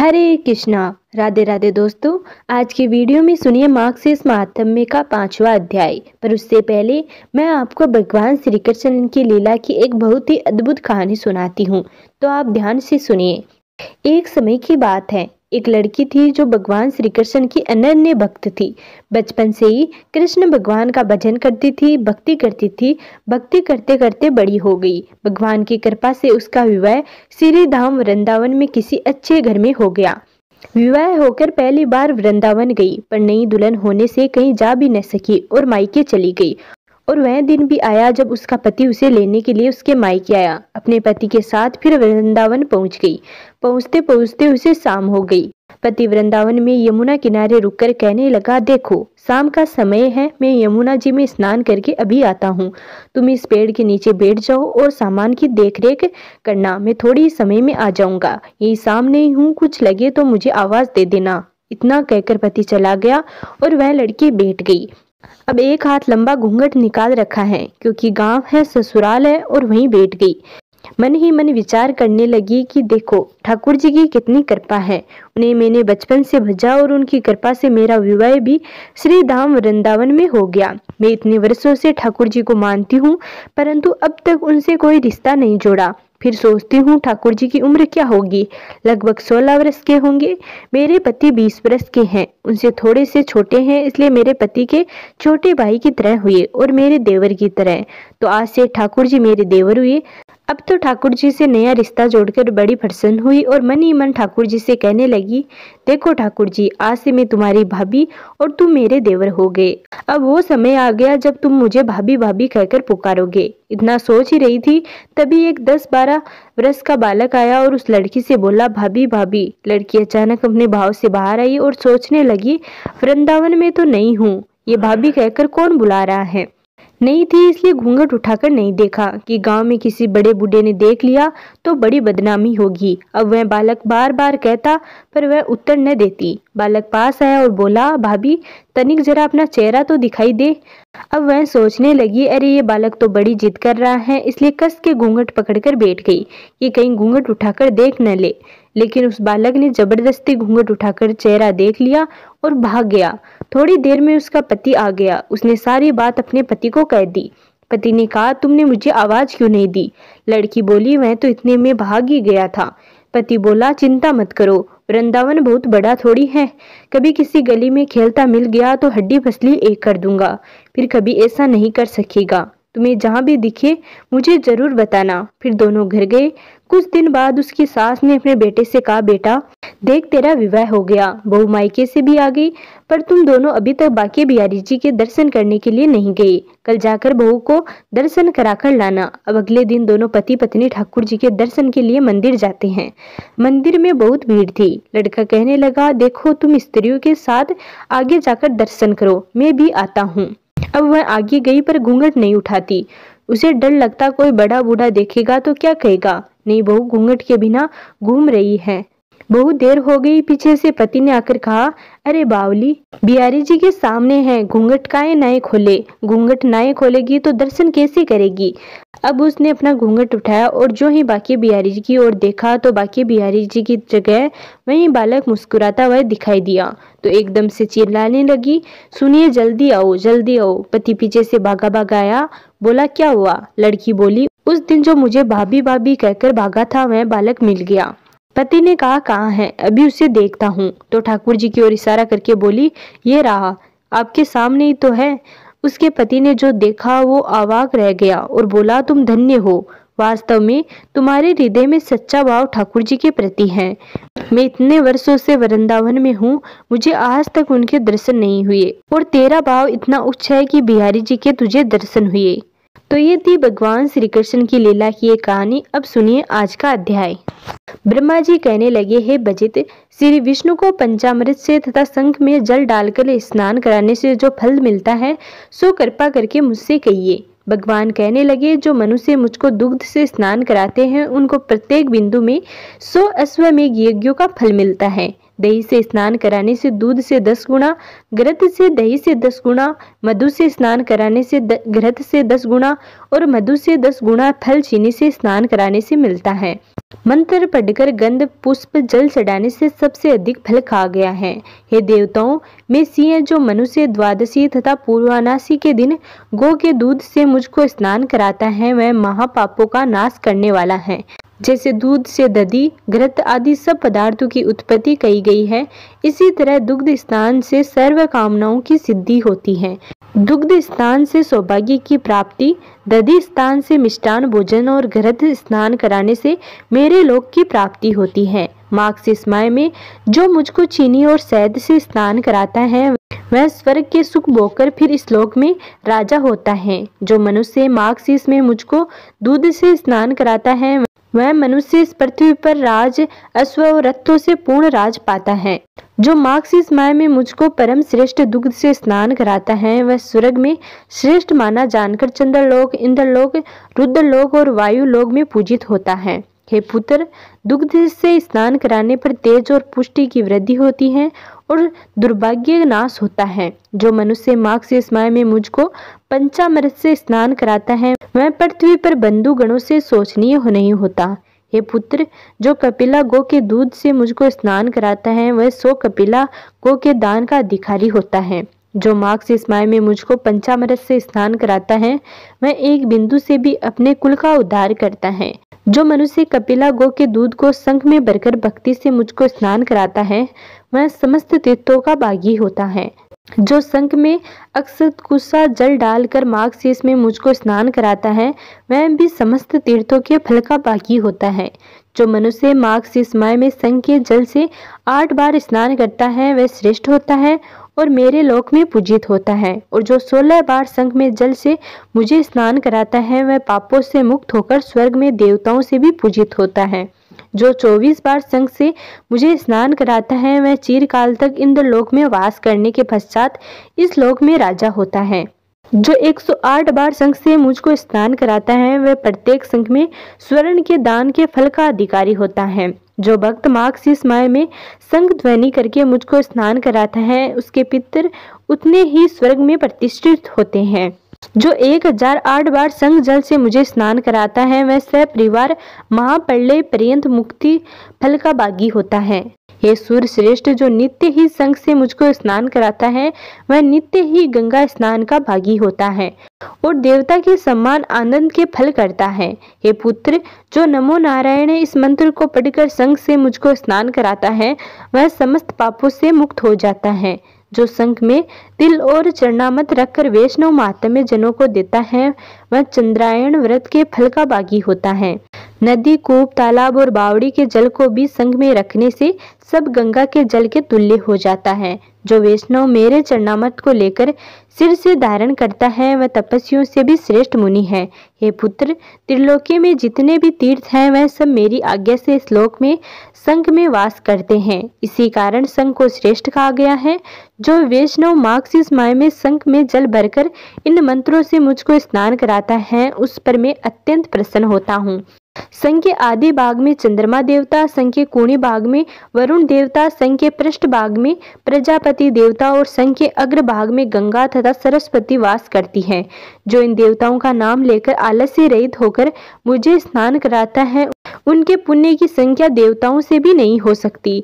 हरे कृष्णा। राधे राधे दोस्तों, आज की वीडियो में सुनिए मार्गशीर्ष महात्म्य का 5वां अध्याय। पर उससे पहले मैं आपको भगवान श्री कृष्ण की लीला की एक बहुत ही अद्भुत कहानी सुनाती हूँ, तो आप ध्यान से सुनिए। एक समय की बात है, एक लड़की थी जो भगवान श्री कृष्ण की अनन्य भक्त थी। बचपन से ही कृष्ण भगवान का भजन करती थी, भक्ति करती थी। भक्ति करते करते बड़ी हो गई। भगवान की कृपा से उसका विवाह श्री धाम वृंदावन में किसी अच्छे घर में हो गया। विवाह होकर पहली बार वृंदावन गई, पर नई दुल्हन होने से कहीं जा भी न सकी और मायके चली गई। और वह दिन भी आया जब उसका पति उसे लेने के लिए उसके मायके आया। अपने पति के साथ फिर वृंदावन पहुंच गई। पहुंचते पहुंचते उसे शाम हो गई। पति वृंदावन में यमुना किनारे रुककर कहने लगा, देखो शाम का समय है, मैं यमुना जी में स्नान करके अभी आता हूँ। तुम इस पेड़ के नीचे बैठ जाओ और सामान की देखरेख करना, मैं थोड़ी समय में आ जाऊंगा। यही सामने ही हूँ, कुछ लगे तो मुझे आवाज दे देना। इतना कहकर पति चला गया और वह लड़की बैठ गई। अब एक हाथ लंबा घूंघट निकाल रखा है, क्योंकि गांव है, ससुराल है, और वहीं बैठ गई। मन ही मन विचार करने लगी कि देखो ठाकुर जी की कितनी कृपा है। उन्हें मैंने बचपन से भजा और उनकी कृपा से मेरा विवाह भी श्री धाम वृंदावन में हो गया। मैं इतने वर्षों से ठाकुर जी को मानती हूँ, परंतु अब तक उनसे कोई रिश्ता नहीं जोड़ा। फिर सोचती हूँ ठाकुर जी की उम्र क्या होगी, लगभग 16 वर्ष के होंगे। मेरे पति 20 वर्ष के हैं, उनसे थोड़े से छोटे हैं, इसलिए मेरे पति के छोटे भाई की तरह हुए और मेरे देवर की तरह। तो आज से ठाकुर जी मेरे देवर हुए। अब तो ठाकुर जी से नया रिश्ता जोड़कर बड़ी प्रसन्न हुई और मन ही मन ठाकुर जी से कहने लगी, देखो ठाकुर जी, आज से मैं तुम्हारी भाभी और तुम मेरे देवर हो गए। अब वो समय आ गया जब तुम मुझे भाभी भाभी कहकर पुकारोगे। इतना सोच ही रही थी, तभी एक 10-12 वर्ष का बालक आया और उस लड़की से बोला, भाभी भाभी। लड़की अचानक अपने भाव से बाहर आई और सोचने लगी, वृंदावन में तो नहीं हूँ, ये भाभी कहकर कौन बुला रहा है। नहीं थी इसलिए घूंघट उठाकर नहीं देखा कि गांव में किसी बड़े बूढ़े ने देख लिया तो बड़ी बदनामी होगी। अब वह बालक बार बार कहता, पर वह उत्तर न देती। बालक पास आया और बोला, भाभी तनिक जरा अपना चेहरा तो दिखाई दे। अब वह सोचने लगी, अरे ये बालक तो बड़ी जिद कर रहा है, इसलिए कस के घूंघट पकड़कर बैठ गई, ये कहीं घूंघट उठाकर देख न ले। लेकिन उस बालक ने जबरदस्ती घूंघट उठाकर चेहरा देख लिया और भाग गया। थोड़ी देर में उसका पति आ गया। उसने सारी बात अपने पति को कह दी। पति ने कहा, तुमने मुझे आवाज क्यों नहीं दी। लड़की बोली, मैं तो इतने में भाग ही गया था। पति बोला, चिंता मत करो, वृंदावन बहुत बड़ा थोड़ी है। कभी किसी गली में खेलता मिल गया तो हड्डी पसली एक कर दूंगा, फिर कभी ऐसा नहीं कर सकेगा। तुम्हें जहां भी दिखे मुझे जरूर बताना। फिर दोनों घर गए। कुछ दिन बाद उसकी सास ने अपने बेटे से कहा, बेटा देख तेरा विवाह हो गया, बहू मायके से भी आ गई, पर तुम दोनों अभी तक बांके बिहारी जी के दर्शन करने के लिए नहीं गए। कल जाकर बहू को दर्शन कराकर लाना। अब अगले दिन दोनों पति पत्नी ठाकुर जी के दर्शन के लिए मंदिर जाते हैं। मंदिर में बहुत भीड़ थी। लड़का कहने लगा, देखो तुम स्त्रियों के साथ आगे जाकर दर्शन करो, मैं भी आता हूँ। अब वह आगे गई पर घूंघट नहीं उठाती। उसे डर लगता, कोई बड़ा बूढ़ा देखेगा तो क्या कहेगा। नहीं, बहू घूंघट के बिना घूम रही है। बहुत देर हो गई। पीछे से पति ने आकर कहा, अरे बावली, बिहारी जी के सामने है, घूंघट काहे नाए खोले। घूंघट नाए खोलेगी तो दर्शन कैसे करेगी। अब उसने अपना घूंघट उठाया और जो ही बांके बिहारी जी की ओर देखा तो बांके बिहारी जी की जगह वहीं बालक मुस्कुराता हुआ दिखाई दिया। तो एकदम से चिल्लाने लगी, सुनिए जल्दी आओ जल्दी आओ। पति पीछे से भागा भागा आया। बोला, क्या हुआ। लड़की बोली, उस दिन जो मुझे भाभी भाभी कहकर भागा था वह बालक मिल गया। पति ने कहा, कहाँ है, अभी उसे देखता हूँ। तो ठाकुर जी की ओर इशारा करके बोली, ये रहा, आपके सामने ही तो है। उसके पति ने जो देखा वो अवाक रह गया और बोला, तुम धन्य हो, वास्तव में तुम्हारे हृदय में सच्चा भाव ठाकुर जी के प्रति है। मैं इतने वर्षों से वृंदावन में हूँ, मुझे आज तक उनके दर्शन नहीं हुए, और तेरा भाव इतना उच्च है कि बिहारी जी के तुझे दर्शन हुए। तो ये थी भगवान श्री कृष्ण की लीला की एक कहानी। अब सुनिए आज का अध्याय। ब्रह्मा जी कहने लगे, हे बजित, श्री विष्णु को पंचामृत से तथा शंख में जल डालकर स्नान कराने से जो फल मिलता है सो कृपा करके मुझसे कहिए। भगवान कहने लगे, जो मनुष्य मुझको दुग्ध से स्नान कराते हैं उनको प्रत्येक बिंदु में 100 अश्वमेघ यज्ञों का फल मिलता है। दही से स्नान कराने से दूध से 10 गुना, घृत से दही से 10 गुना, मधु से स्नान कराने से घृत से 10 गुना और मधु से 10 गुना फल चीनी से स्नान कराने से मिलता है। मंत्र पढ़कर गंध पुष्प जल चढ़ाने से सबसे अधिक फल कहा गया है। हे देवताओं में सिंह जो मनुष्य द्वादशी तथा पूर्वानासी के दिन गौ के दूध से मुझको स्नान कराता है वह महापापों का नाश करने वाला है। जैसे दूध से दधी, घृत आदि सब पदार्थों की उत्पत्ति कही गई है, इसी तरह दुग्ध स्नान से सर्व कामनाओं की सिद्धि होती है। दुग्ध स्नान से सौभाग्य की प्राप्ति, दधी स्नान से मिष्टान भोजन और घृत स्नान कराने से मेरे लोक की प्राप्ति होती है। माघ शीस माह में जो मुझको चीनी और शहद से स्नान कराता है वह स्वर्ग के सुख भोगकर फिर इस लोक में राजा होता है। जो मनुष्य माघ शीस में मुझको दूध से स्नान कराता है वह मनुष्य इस पृथ्वी पर राज, अश्व और रथों से पूर्ण राज पाता है। जो माघ शीस माह में मुझको परम श्रेष्ठ दुग्ध से स्नान कराता है वह स्वर्ग में श्रेष्ठ माना जानकर चंद्रलोक, इंद्रलोक, रुद्रलोक और वायु लोक में पूजित होता है। हे पुत्र, दुग्ध से स्नान कराने पर तेज और पुष्टि की वृद्धि होती है और दुर्भाग्य नाश होता है। जो मनुष्य माघ शीस माह में मुझको पंचामृत से स्नान कराता है वह पृथ्वी पर बंधु गणों से शोचनीय नहीं होता। हे पुत्र, जो कपिला गौ के दूध से मुझको स्नान कराता है वह 100 कपिला गौ के दान का अधिकारी होता है। जो माघ शीस माह में मुझको पंचामृत से स्नान कराता है वह एक बिंदु से भी अपने कुल का उद्धार करता है। जो मनुष्य कपिला गौ के दूध को शंख में भरकर भक्ति से मुझको स्नान कराता है वह समस्त तीर्थों का भागी होता है। जो शंख में अक्षत कुशा जल डालकर माघ शीस में मुझको स्नान कराता है वह भी समस्त तीर्थों के फल का भागी होता है। जो मनुष्य माघ शीस माह में शंख के जल से 8 बार स्नान करता है वह श्रेष्ठ होता है और मेरे लोक में पूजित होता है। और जो 16 बार शंख में जल से मुझे स्नान कराता है वह पापों से मुक्त होकर स्वर्ग में देवताओं से भी पूजित होता है। जो 24 बार शंख से मुझे स्नान कराता है वह चिरकाल तक इंद्रलोक में वास करने के पश्चात इस लोक में राजा होता है। जो 108 बार शंख से मुझको स्नान कराता है वह प्रत्येक शंख में स्वर्ण के दान के फल का अधिकारी होता है। जो भक्त माघ शीस माह में शंख ध्वनि करके मुझको स्नान कराता है उसके पितर उतने ही स्वर्ग में प्रतिष्ठित होते हैं। जो 1008 बार शंख जल से मुझे स्नान कराता है वह सपरिवार महाप्रलय पर्यंत मुक्ति फल का भागी होता है। हे सूर्य श्रेष्ठ, जो नित्य ही शंख से मुझको स्नान कराता है वह नित्य ही गंगा स्नान का भागी होता है और देवता के सम्मान आनंद के फल करता है। हे पुत्र, जो नमो नारायण इस मंत्र को पढ़कर शंख से मुझको स्नान कराता है वह समस्त पापों से मुक्त हो जाता है। जो शंख में तिल और चरणामत रखकर वैष्णव महात्म्य जनों को देता है वह चंद्रायण व्रत के फल का भागी होता है। नदी, कूप, तालाब और बावड़ी के जल को भी संग में रखने से सब गंगा के जल के तुल्य हो जाता है। जो वैष्णव मेरे चरणामृत को लेकर सिर से धारण करता है वह तपस्वियों से भी श्रेष्ठ मुनि है। हे पुत्र, त्रिलोकी में जितने भी तीर्थ हैं वह सब मेरी आज्ञा से इस लोक में संघ में वास करते हैं। इसी कारण संघ को श्रेष्ठ कहा गया है। जो वैष्णव माघ शीस माह में संघ में जल भरकर इन मंत्रों से मुझको स्नान कराता है उस पर मैं अत्यंत प्रसन्न होता हूँ। संघ के आदि भाग में चंद्रमा देवता, संघ के कोणी भाग में वरुण देवता, संघ के पृष्ठ भाग में प्रजापति देवता और संघ के अग्र भाग में गंगा तथा सरस्वती वास करती है। जो इन देवताओं का नाम लेकर आलस्य रहित होकर मुझे स्नान कराता है उनके पुण्य की संख्या देवताओं से भी नहीं हो सकती।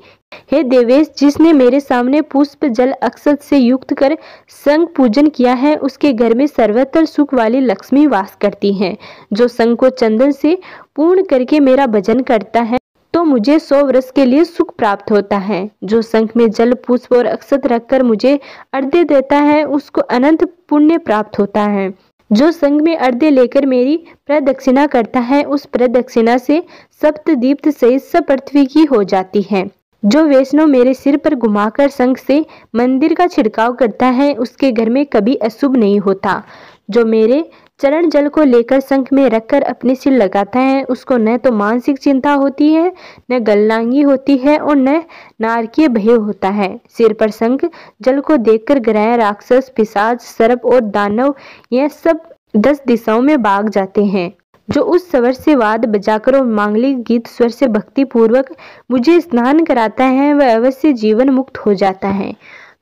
हे देवेश, जिसने मेरे सामने पुष्प जल अक्षत से युक्त कर संघ पूजन किया है उसके घर में सर्वत्र सुख वाली लक्ष्मी वास करती है। जो संघ को चंदन से पूर्ण करके मेरा भजन करता है तो मुझे 100 वर्ष के लिए सुख प्राप्त होता है। जो संघ में जल, पुष्प और अक्षत रखकर मुझे अर्घ्य देता है उसको अनंत पुण्य प्राप्त होता है। जो संघ में अर्घ्य लेकर मेरी प्रदक्षिणा करता है उस प्रदक्षिणा से सप्तदीप्त सहित सब पृथ्वी की हो जाती है। जो वैष्णव मेरे सिर पर घुमाकर शंख से मंदिर का छिड़काव करता है उसके घर में कभी अशुभ नहीं होता। जो मेरे चरण जल को लेकर शंख में रखकर अपने सिर लगाता है उसको न तो मानसिक चिंता होती है, न गलनांगी होती है और न नारकीय भय होता है। सिर पर शंख जल को देखकर ग्रह, राक्षस, पिशाच, सर्प और दानव यह सब 10 दिशाओं में भाग जाते हैं। जो उस स्वर से वाद बजाकर और मांगलिक गीत स्वर से भक्ति पूर्वक मुझे स्नान कराता है वह अवश्य जीवन मुक्त हो जाता है।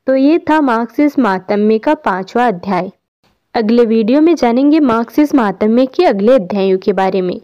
तो ये था मार्क्सिस्ट महात्म्य का 5वां अध्याय। अगले वीडियो में जानेंगे मार्क्सिस्ट महात्म्य के अगले अध्यायों के बारे में।